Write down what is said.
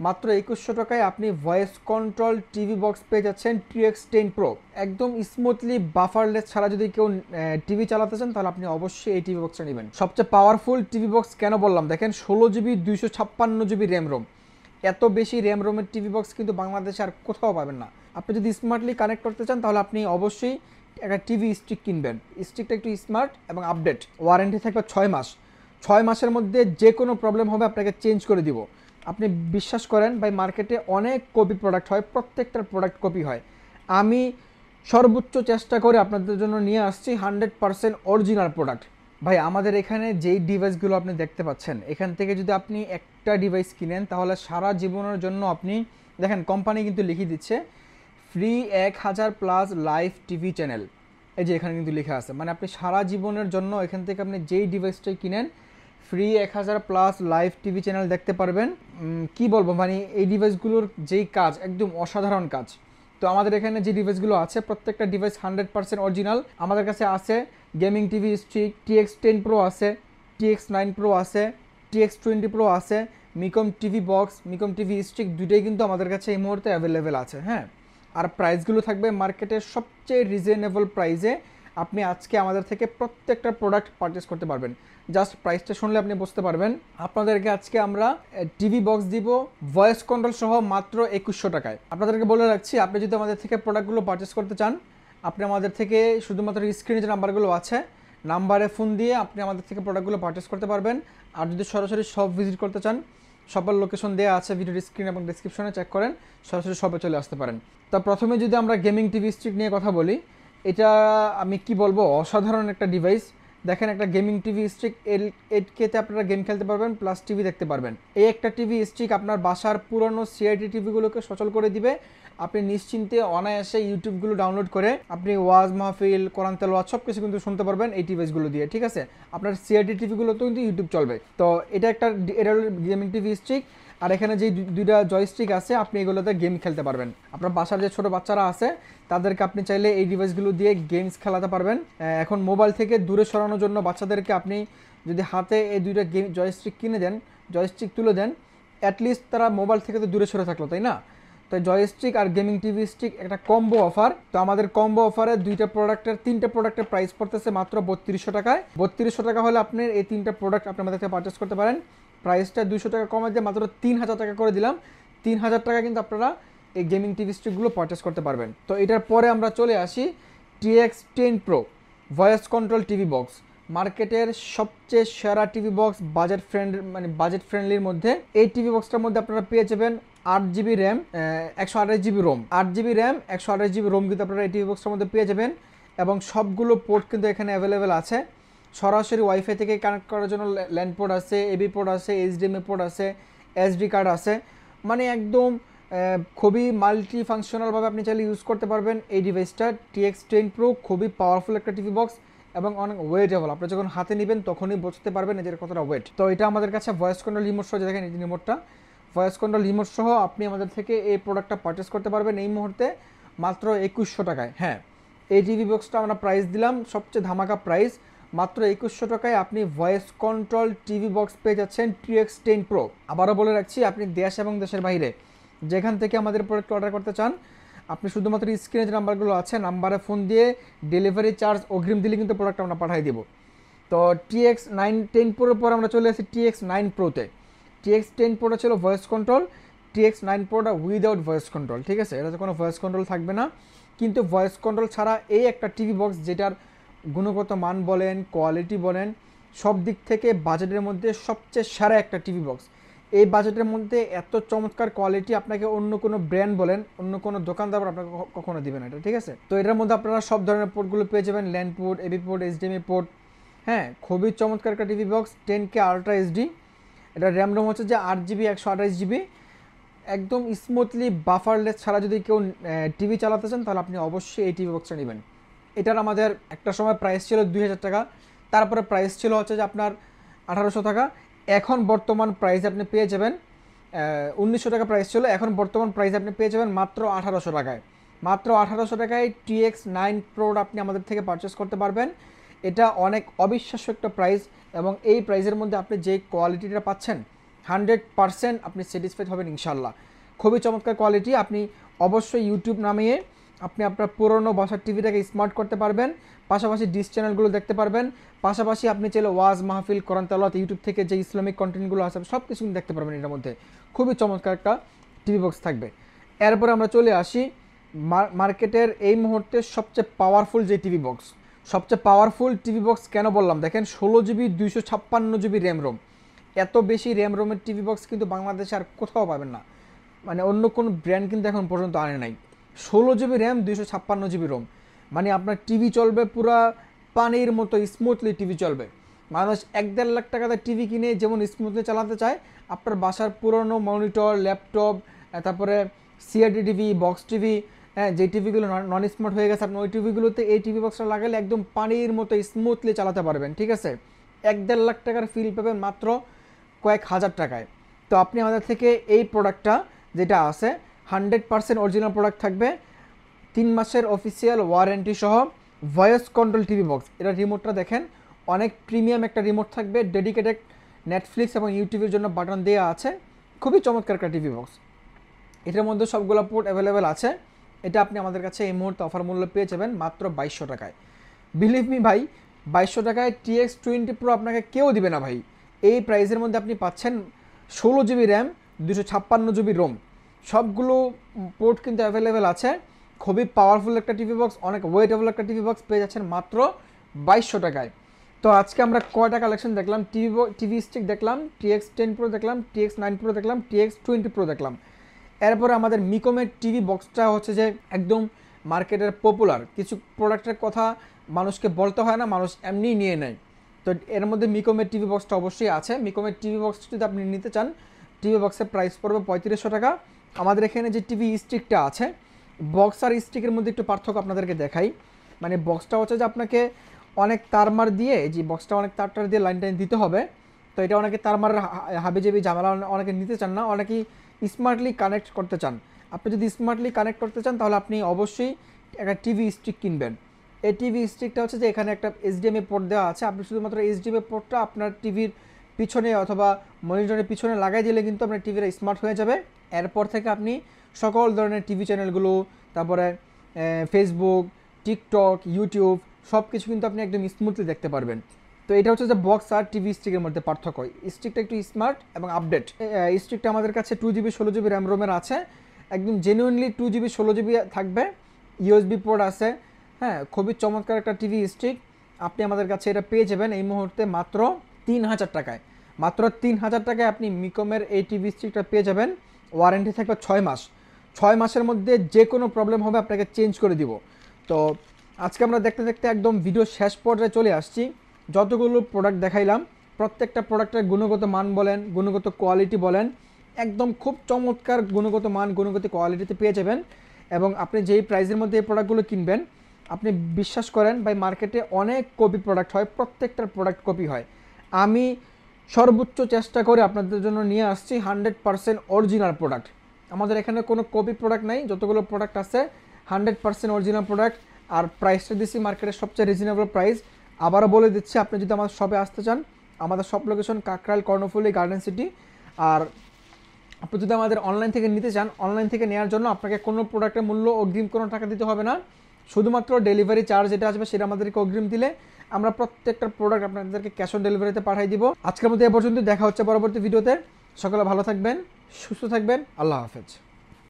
মাত্র 2100 টাকায় আপনি ভয়েস কন্ট্রোল টিভি বক্স পেয়ে যাচ্ছেন TX10 Pro। একদম স্মুথলি বাফারলেস ছাড়া যদি কেউ টিভি চালাতে চান তাহলে আপনি অবশ্যই এই টিভি বক্সটা নেবেন। সবচেয়ে পাওয়ারফুল টিভি বক্স কেন বললাম দেখেন, 16GB 256GB র্যাম রোম। এত বেশি র্যাম রোমের টিভি বক্স কিন্তু বাংলাদেশে আর কোথাও পাবেন না। আপনি যদি স্মার্টলি কানেক্ট করতে চান তাহলে আপনি অবশ্যই একটা টিভি স্টিক কিনবেন। স্টিকটা একটু স্মার্ট এবং আপডেট, ওয়ারেন্টি থাকবে 6 মাস। 6 মাসের মধ্যে যে কোনো প্রবলেম হবে আপনাকে চেঞ্জ করে দিব। আপনি বিশ্বাস করেন ভাই, মার্কেটে অনেক কপি প্রোডাক্ট হয়, প্রত্যেকটার প্রোডাক্ট কপি হয়। আমি সর্বোচ্চ চেষ্টা করে আপনাদের জন্য নিয়ে আসছি 100% অরিজিনাল প্রোডাক্ট। ভাই আমাদের এখানে যেই ডিভাইসগুলো আপনি দেখতে পাচ্ছেন, এখান থেকে যদি আপনি একটা ডিভাইস কিনেন তাহলে সারা জীবনের জন্য আপনি দেখেন কোম্পানি কিন্তু লিখে দিচ্ছে ফ্রি 1000+ লাইভ টিভি চ্যানেল। এই যে এখানে কিন্তু লেখা আছে, মানে আপনি সারা জীবনের জন্য এখান থেকে আপনি যেই ডিভাইসটাই কিনেন ফ্রি 1000+ লাইভ টিভি চ্যানেল দেখতে পারবেন। কি বলবো, মানে এই ডিভাইসগুলোর যেই কাজ একদম অসাধারণ কাজ। তো আমাদের এখানে যে ডিভাইসগুলো আছে প্রত্যেকটা ডিভাইস 100% অরিজিনাল। আমাদের কাছে আছে gaming TV stick TX10 Pro আছে, TX9 Pro আছে, TX20 Pro আছে, মিকম টিভি বক্স, মিকম টিভি স্টিক দুটোই কিন্তু আমাদের কাছে এই মুহূর্তে অ্যাভেলেবেল আছে। হ্যাঁ, আর প্রাইসগুলো থাকবে মার্কেটের সবচেয়ে রিজনেবল প্রাইসে। আপনি আজকে আমাদের থেকে প্রত্যেকটা প্রোডাক্ট পারচেস করতে পারবেন। জাস্ট প্রাইসটা শুনলে আপনি বুঝতে পারবেন। আপনাদেরকে আজকে আমরা টিভি বক্স দিব ভয়েস কন্ট্রোল সহ মাত্র 2100 টাকায়। আপনাদেরকে বলে রাখছি, আপনি যদি আমাদের থেকে প্রোডাক্টগুলো পারচেস করতে চান, আপনি আমাদের থেকে শুধুমাত্র স্ক্রিনে যে নাম্বারগুলো আছে নাম্বারে ফোন দিয়ে আপনি আমাদের থেকে প্রোডাক্টগুলো পারচেস করতে পারবেন। আর যদি সরাসরি শপ ভিজিট করতে চান, সবার লোকেশন দেওয়া আছে ভিডিওর স্ক্রিন এবং ডিসক্রিপশনে, চেক করেন, সরাসরি শপে চলে আসতে পারেন। তা প্রথমে যদি আমরা গেমিং টিভি স্টিক নিয়ে কথা বলি, এটা আমি কি বলবো, অসাধারণ একটা ডিভাইস। দেখেন একটা গেমিং টিভি স্টিক, 8K-তে আপনারা গেম খেলতে পারবেন প্লাস টিভি দেখতে পারবেন। এই একটা টিভি স্টিক আপনার বাসার পুরনো CRT টিভিগুলোকে সচল করে দিবে। আপনি নিশ্চিন্তে অনায়াসে ইউটিউবগুলো ডাউনলোড করে আপনি ওয়াজ মাহফিল, কোরআন তেলাওয়াত সব কিছু কিন্তু শুনতে পারবেন এই টিভিসগুলো দিয়ে। ঠিক আছে, আপনার CRT টিভিগুলোতেও কিন্তু ইউটিউব চলবে। তো এটা একটা গেমিং টিভি স্টিক। আর এখানে যে দুইটা জয়স্টিক আছে আপনি এগুলোতে গেম খেলতে পারবেন। আপনার বাসার যে ছোট বাচ্চারা আছে তাদেরকে আপনি চাইলে এই ডিভাইসগুলো দিয়ে গেমস খেলাতে পারবেন। এখন মোবাইল থেকে দূরে সরানোর জন্য বাচ্চাদেরকে আপনি যদি হাতে এই দুইটা গেম জয়স্টিক কিনে দেন, জয়স্টিক তুলে দেন, অ্যাটলিস্ট তারা মোবাইল থেকে তো দূরে সরে থাকলো, তাই না? তো জয়স্টিক আর গেমিং টিভি স্টিক একটা কম্বো অফার। তো আমাদের কম্বো অফারে তিনটা প্রোডাক্টের প্রাইস পড়তেছে মাত্র 3200 টাকায়। 3200 টাকা হলে আপনি এই তিনটা প্রোডাক্ট আপনি আমাদের থেকে পারচেস করতে পারেন। প্রাইসটা 200 টাকা কমে দিয়ে মাত্র 3000 টাকা করে দিলাম। 3000 টাকা কিন্তু আপনারা এই গেমিং টিভি স্টিকগুলো পারচেস করতে পারবেন। তো এটার পরে আমরা চলে আসি TX10 Pro voice control TV box. মার্কেটের সবচেয়ে সেরা টিভি বক্স, বাজেট ফ্রেন্ডলির মধ্যে। এই টিভি বক্সটার মধ্যে আপনারা পেয়ে যাবেন 8GB RAM, 128GB Rome. 8GB RAM, 128GB Rome কিন্তু আপনারা এই টিভি বক্সটার মধ্যে পেয়ে যাবেন। এবং সবগুলো পোর্ট কিন্তু এখানে অ্যাভেলেবেল আছে। সরাসরি ওয়াইফাই থেকে কানেক্ট করার জন্য ল্যান্ড পোর্ট আছে, এবি পোর্ট আছে, HDMI পোর্ট আছে, SD কার্ড আছে। মানে একদম খুবই মাল্টি ফাংশনালভাবে আপনি চাইলে ইউজ করতে পারবেন এই ডিভাইসটা। TX10 Pro খুবই পাওয়ারফুল একটা টিভি বক্স এবং অনেক ওয়েটেবল। আপনি যখন হাতে নেবেন তখনই বুঝতে পারবেন এদের কতটা ওয়েট। তো এটা আমাদের কাছে ভয়েস কন্ট্রোল রিমোট সহ, দেখেন এই রিমোটটা ভয়েস কন্ট্রোল রিমোট সহ আপনি আমাদের থেকে এই প্রোডাক্টটা পারচেস করতে পারবেন এই মুহূর্তে মাত্র 2100 টাকায়। হ্যাঁ, এই টিভি বক্সটা আমরা প্রাইস দিলাম সবচেয়ে ধামাকা প্রাইস, মাত্র 2100 টাকায় আপনি ভয়েস কন্ট্রোল টিভি বক্স পেয়ে যাচ্ছেন TX10 Pro। আবারও বলে রাখছি, আপনি দেশ এবং দেশের বাইরে যেখান থেকে আমাদের প্রোডাক্ট অর্ডার করতে চান, আপনি শুধুমাত্র স্ক্রিনে যে নাম্বারগুলো আছে নাম্বারে ফোন দিয়ে ডেলিভারি চার্জ অগ্রিম দিলে কিন্তু প্রোডাক্ট আমরা পাঠিয়ে দিব। তো TX10 Proর পর আমরা চলে আসি TX9 Proতে। TX10 Proটা ছিল ভয়েস কন্ট্রোল, TX9 Proটা উইদাউট ভয়েস কন্ট্রোল। ঠিক আছে, এটাতে কোনো ভয়েস কন্ট্রোল থাকবে না, কিন্তু ভয়েস কন্ট্রোল ছাড়া এই একটা টিভি বক্স যেটার গুণগত মান বলেন, কোয়ালিটি বলেন, সব দিক থেকে বাজেটের মধ্যে সবচেয়ে সেরা একটা টিভি বক্স। এই বাজেটের মধ্যে এত চমৎকার কোয়ালিটি আপনাকে অন্য কোনো ব্র্যান্ড বলেন, অন্য কোনো দোকানদার আপনাকে কখনো দিবে না এটা। ঠিক আছে, তো এটার মধ্যে আপনারা সব ধরনের পোর্টগুলো পেয়ে যাবেন, LAN port, AV port, HDMI port. হ্যাঁ, খুবই চমৎকার একটা TV box, 10K ultra HD। এটা র্যাম রোম হচ্ছে যে 8GB 128GB। একদম স্মুথলি বাফারলেস ছাড়া যদি কেউ টিভি চালাতে চান তাহলে আপনি অবশ্যই এই টিভি বক্সটা নেবেন। এটার আমাদের একটা সময় প্রাইস ছিল 2000 টাকা, তারপরে প্রাইস ছিল হচ্ছে যে আপনার 1800 টাকা। এখন বর্তমান প্রাইস আপনি পেয়ে যাবেন 1900 টাকা প্রাইস ছিল, এখন বর্তমান প্রাইস আপনি পেয়ে যাবেন মাত্র 1800 টাকায়। মাত্র 1800 টাকায় TX9 Pro আপনি আমাদের থেকে পারচেস করতে পারবেন। এটা অনেক অবিশ্বাস্য একটা প্রাইস এবং এই প্রাইসের মধ্যে আপনি যে কোয়ালিটিটা পাচ্ছেন 100% আপনি স্যাটিসফাইড হবেন ইনশাল্লাহ। খুবই চমৎকার কোয়ালিটি। আপনি অবশ্যই ইউটিউব নামিয়ে আপনি আপনার পুরনো বাসার টিভিটাকে স্মার্ট করতে পারবেন, পাশাপাশি ডিশ চ্যানেলগুলো দেখতে পারবেন, পাশাপাশি আপনি চাইলে ওয়াজ মাহফিল কোরআন তেলাওয়াত ইউটিউব থেকে যে ইসলামিক কন্টেন্টগুলো আছে সব কিছু দেখতে পারবেন এটার মধ্যে। খুবই চমৎকার একটা টিভি বক্স থাকবে। এরপরে আমরা চলে আসি মার্কেটের এই মুহূর্তে সবচেয়ে পাওয়ারফুল যে টিভি বক্স। সবচেয়ে পাওয়ারফুল টিভি বক্স কেন বললাম, দেখেন 16GB 256GB র্যাম রোম। এত বেশি র্যাম রোমের টিভি বক্স কিন্তু বাংলাদেশে আর কোথাও পাবেন না, মানে অন্য কোনো ব্র্যান্ড কিন্তু এখন পর্যন্ত আনে নাই। 16GB র্যাম 256GB রোম, মানে আপনার টিভি চলবে পুরা পানির মতো স্মুথলি টিভি চলবে। মানুষ 1-1.5 লাখ টাকাতে টিভি কিনে যেমন স্মুথলি চালাতে চায়, আপনার বাসার পুরনো মনিটর, ল্যাপটপ, তারপরে সিআরটি টিভি, বক্স টিভি, হ্যাঁ যে টিভিগুলো নন স্মার্ট হয়ে গেছে আপনার ওই টিভিগুলোতে এই টিভি বক্সটা লাগালে একদম পানির মতো স্মুথলি চালাতে পারবেন। ঠিক আছে, 1-1.5 লাখ টাকার ফিল পাবেন মাত্র কয়েক হাজার টাকায়। তো আপনি আমাদের থেকে এই প্রোডাক্টটা যেটা আছে 100% অরিজিনাল প্রোডাক্ট থাকবে, 3 মাসের অফিসিয়াল ওয়ারেন্টি সহ ভয়েস কন্ট্রোল টিভি বক্স। এটা রিমোটটা দেখেন অনেক প্রিমিয়াম একটা রিমোট থাকবে, ডেডিকেটেড নেটফ্লিক্স এবং ইউটিউবের জন্য বাটন দেওয়া আছে। খুবই চমৎকার একটা টিভি বক্স। এটার মধ্যে সবগুলো পোর্ট অ্যাভেলেবেল আছে। এটা আপনি আমাদের কাছে এই মুহূর্তে অফার মূল্য পেয়ে যাবেন মাত্র 2200 টাকায়। বিলিভ মি ভাই, 2200 টাকায় TX20 Pro আপনাকে কেউ দিবে না ভাই। এই প্রাইসের মধ্যে আপনি পাচ্ছেন 16GB র্যাম, 256GB রোম, সবগুলো পোর্ট কিন্তু অ্যাভেলেবেল আছে। খুবই পাওয়ারফুল একটা টিভি বক্স, অনেক ওয়েটেবল একটা টিভি বক্স পেয়ে যাচ্ছেন মাত্র 2200 টাকায়। তো আজকে আমরা কয়টা কালেকশন দেখলাম, টিভি স্টিক দেখলাম, TX10 Pro দেখলাম, TX9 Pro দেখলাম, TX20 Pro দেখলাম। এরপরে আমাদের মিকমের টিভি বক্সটা হচ্ছে যে একদম মার্কেটের পপুলার, কিছু প্রোডাক্টের কথা মানুষকে বলতে হয় না, মানুষ এমনিই নিয়ে নেয়। তো এর মধ্যে মিকমের টিভি বক্সটা অবশ্যই আছে। মিকমের টিভি বক্স যদি আপনি নিতে চান, টিভি বক্সের প্রাইস পড়বে 3500 টাকা। আমাদের এখানে যে টিভি স্টিকটা আছে, বক্স আর স্টিকের মধ্যে একটু পার্থক্য আপনাদেরকে দেখাই। মানে বক্সটা হচ্ছে যে আপনাকে অনেক তারমার দিয়ে, যে বক্সটা অনেক তারটার দিয়ে লাইন টাইন দিতে হবে। তো এটা অনেকে তারমারের হাবিজাবি ঝামেলা অনেকে নিতে চান না, অনেকেই স্মার্টলি কানেক্ট করতে চান। আপনি যদি স্মার্টলি কানেক্ট করতে চান তাহলে আপনি অবশ্যই একটা টিভি স্টিক কিনবেন। এই টিভি স্টিকটা হচ্ছে যে এখানে একটা HDMI পোর্ট দেওয়া আছে, আপনি শুধুমাত্র HDMI পোর্টটা আপনার টিভির পিছনে অথবা মনিটরের পিছনে লাগাই দিলে কিন্তু আপনার টিভিটা স্মার্ট হয়ে যাবে। এরপর থেকে আপনি সকল ধরনের টিভি চ্যানেলগুলো, তারপরে ফেসবুক, টিকটক, ইউটিউব সব কিছু কিন্তু আপনি একদম স্মুথলি দেখতে পারবেন। তো এটা হচ্ছে যে বক্স আর টিভি স্টিকের মধ্যে পার্থক্য। স্টিকটা একটু স্মার্ট এবং আপডেট। স্টিকটা আমাদের কাছে 2GB 16GB র্যাম রোমের আছে, একদম জেনুইনলি 2GB 16GB থাকবে, USB পোর্ট আছে। হ্যাঁ, খুবই চমৎকার একটা টিভি স্টিক। আপনি আমাদের কাছে এটা পেয়ে যাবেন এই মুহূর্তে মাত্র 3000 টাকায়। মাত্র 3000 টাকায় আপনি মিকমের এই টিভি স্টিকটা পেয়ে যাবেন। ওয়ারেন্টি থাকবে 6 মাস। 6 মাসের মধ্যে যে কোনো প্রবলেম হবে আপনাকে চেঞ্জ করে দিব। তো আজকে আমরা দেখতে দেখতে একদম ভিডিও শেষ পর্যায়ে চলে আসছি। যতগুলো প্রোডাক্ট দেখাইলাম প্রত্যেকটা প্রোডাক্টের গুণগত মান বলেন, গুণগত কোয়ালিটি বলেন, একদম খুব চমৎকার গুণগত মান, গুণগত কোয়ালিটিতে পেয়ে যাবেন। এবং আপনি যেই প্রাইসের মধ্যে এই প্রোডাক্টগুলো কিনবেন, আপনি বিশ্বাস করেন ভাই, মার্কেটে অনেক কপি প্রোডাক্ট হয়, প্রত্যেকটার প্রোডাক্ট কপি হয়। আমি সর্বোচ্চ চেষ্টা করে আপনাদের জন্য নিয়ে আসছি 100% অরিজিনাল প্রোডাক্ট। আমাদের এখানে কোনো কপি প্রোডাক্ট নাই, যতগুলো প্রোডাক্ট আছে 100% অরিজিনাল প্রোডাক্ট। আর প্রাইসটা দিচ্ছি মার্কেটের সবচেয়ে রিজনেবল প্রাইস। আবারও বলে দিচ্ছি, আপনি যদি আমাদের শপে আসতে চান, আমাদের shop location Kakrail Karnaphuli garden city. আর আপনি যদি আমাদের অনলাইন থেকে নিতে চান, অনলাইন থেকে নেওয়ার জন্য আপনাকে কোনো প্রোডাক্টের মূল্য অগ্রিম কোনো টাকা দিতে হবে না, শুধুমাত্র ডেলিভারি চার্জ যেটা আসবে সেটা আমাদেরকে অগ্রিম দিলে আমরা প্রত্যেকটা প্রোডাক্ট আপনাদেরকে ক্যাশ অন ডেলিভারিতে পাঠিয়ে দিব। আজকের মধ্যে এ পর্যন্ত, দেখা হচ্ছে পরবর্তী ভিডিওতে। সকলে ভালো থাকবেন, সুস্থ থাকবেন, আল্লাহ হাফেজ।